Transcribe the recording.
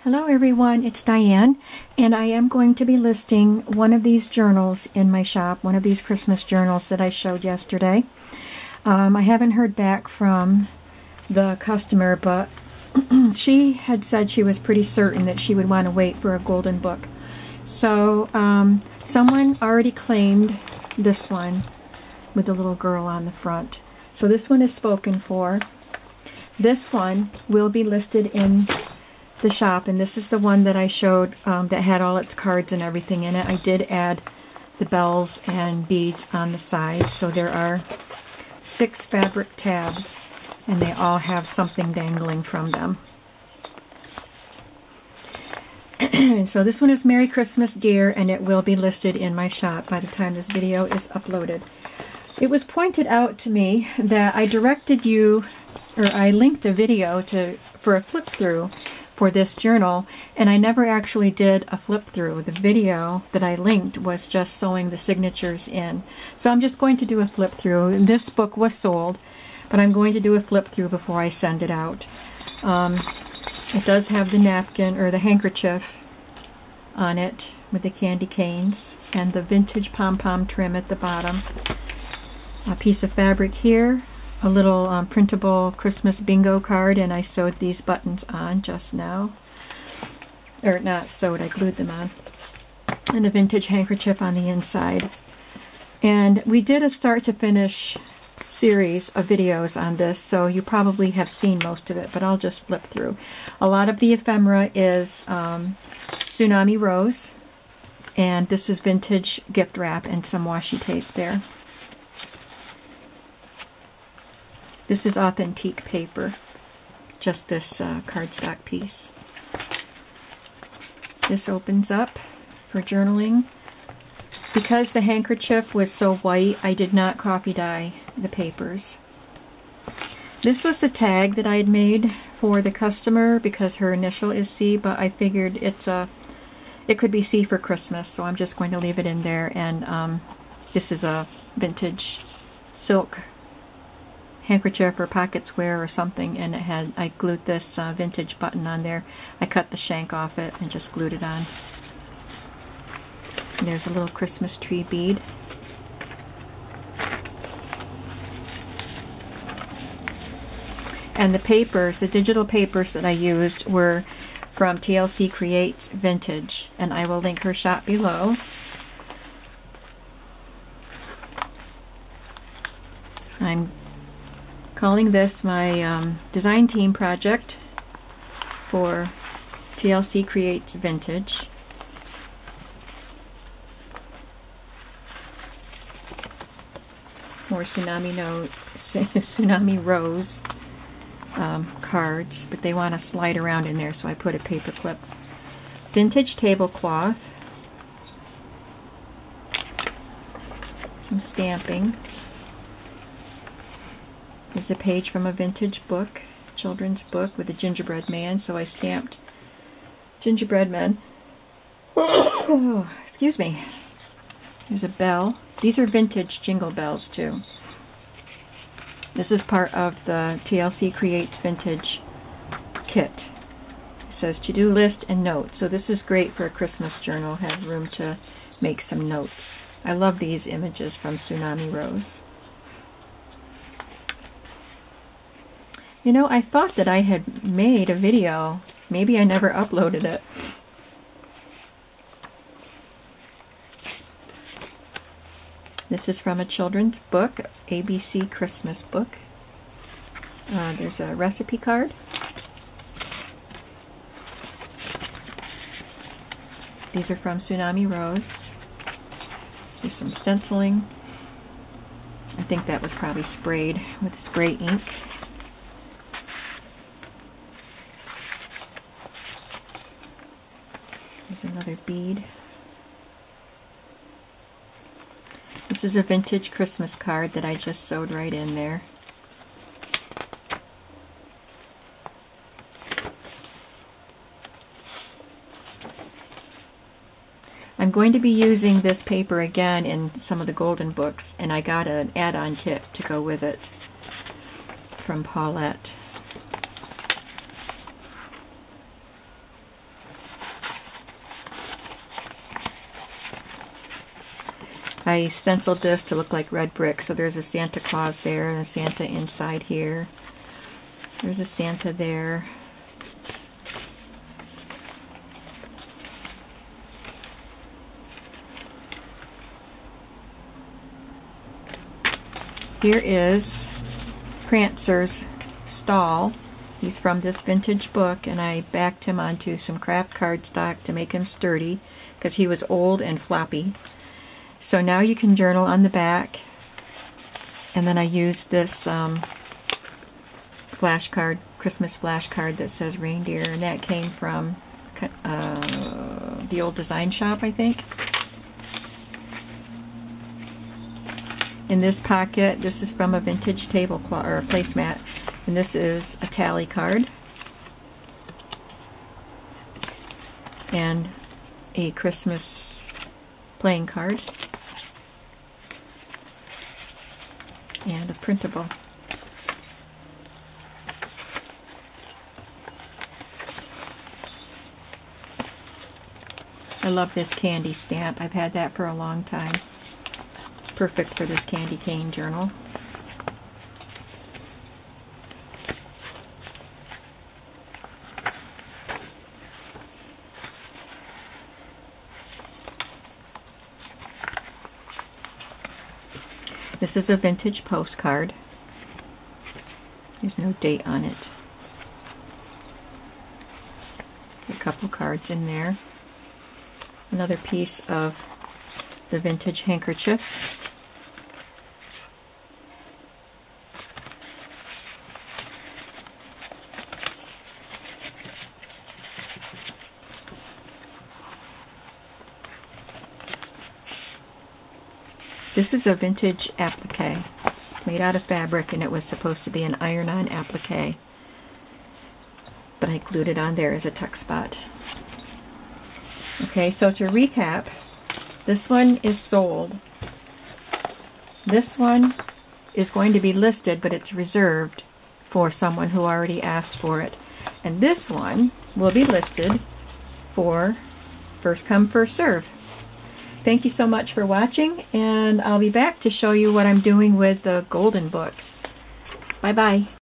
Hello everyone, it's Diane, and I am going to be listing one of these journals in my shop, one of these Christmas journals that I showed yesterday. I haven't heard back from the customer, but she had said she was pretty certain that she would want to wait for a golden book. So someone already claimed this one with the little girl on the front. So this one is spoken for. This one will be listed in the shop, and this is the one that I showed that had all its cards and everything in it. I did add the bells and beads on the sides, so there are 6 fabric tabs, and they all have something dangling from them. And so this one is Merry Christmas Dear, and it will be listed in my shop by the time this video is uploaded. It was pointed out to me that I directed you, or I linked a video for a flip through for this journal, and I never actually did a flip through. The video that I linked was just sewing the signatures in. So I'm just going to do a flip through. This book was sold, but I'm going to do a flip through before I send it out. It does have the napkin, or the handkerchief, on it with the candy canes and the vintage pom-pom trim at the bottom. A piece of fabric here, a little printable Christmas bingo card, and I sewed these buttons on just now. Or not sewed, I glued them on. And a vintage handkerchief on the inside. And we did a start to finish series of videos on this, so you probably have seen most of it, but I'll just flip through. A lot of the ephemera is Tsunami Rose, and this is vintage gift wrap and some washi tape there. This is authentique paper, just this cardstock piece. This opens up for journaling. Because the handkerchief was so white, I did not coffee dye the papers. This was the tag that I had made for the customer because her initial is C, but I figured it could be C for Christmas, so I'm just going to leave it in there. And this is a vintage silk handkerchief or pocket square or something, and I glued this vintage button on there. I cut the shank off it and just glued it on. And there's a little Christmas tree bead. And the papers, the digital papers that I used were from TLC Creates Vintage, and I will link her shop below. I'm calling this my design team project for TLC Creates Vintage. More Tsunami Rose cards, but they want to slide around in there, so I put a paper clip. Vintage tablecloth. Some stamping. There's a page from a vintage book, children's book with a gingerbread man, so I stamped gingerbread men. Oh, excuse me. There's a bell. These are vintage jingle bells too. This is part of the TLC Creates Vintage kit. It says to-do list and notes. So this is great for a Christmas journal. Have room to make some notes. I love these images from Tsunami Rose. You know, I thought that I had made a video. Maybe I never uploaded it. This is from a children's book, ABC Christmas book. There's a recipe card. These are from Tsunami Rose. There's some stenciling. I think that was probably sprayed with spray ink. There's another bead. This is a vintage Christmas card that I just sewed right in there. I'm going to be using this paper again in some of the golden books, and I got an add-on kit to go with it from Paulette. I stenciled this to look like red brick. So there's a Santa Claus there and a Santa inside here. There's a Santa there. Here is Prancer's stall. He's from this vintage book, and I backed him onto some craft cardstock to make him sturdy because he was old and floppy. So now you can journal on the back, and then I used this flashcard, Christmas flashcard that says reindeer, and that came from the old design shop, I think. In this pocket, this is from a vintage tablecloth or a placemat, and this is a tally card and a Christmas playing card and a printable. I love this candy stamp. I've had that for a long time. Perfect for this candy cane journal. This is a vintage postcard. There's no date on it. A couple cards in there. Another piece of the vintage handkerchief. This is a vintage applique. It's made out of fabric, and it was supposed to be an iron-on applique, but I glued it on there as a tuck spot. Okay, so to recap, this one is sold. This one is going to be listed, but it's reserved for someone who already asked for it. And this one will be listed for first come, first serve. Thank you so much for watching, and I'll be back to show you what I'm doing with the golden books. Bye-bye.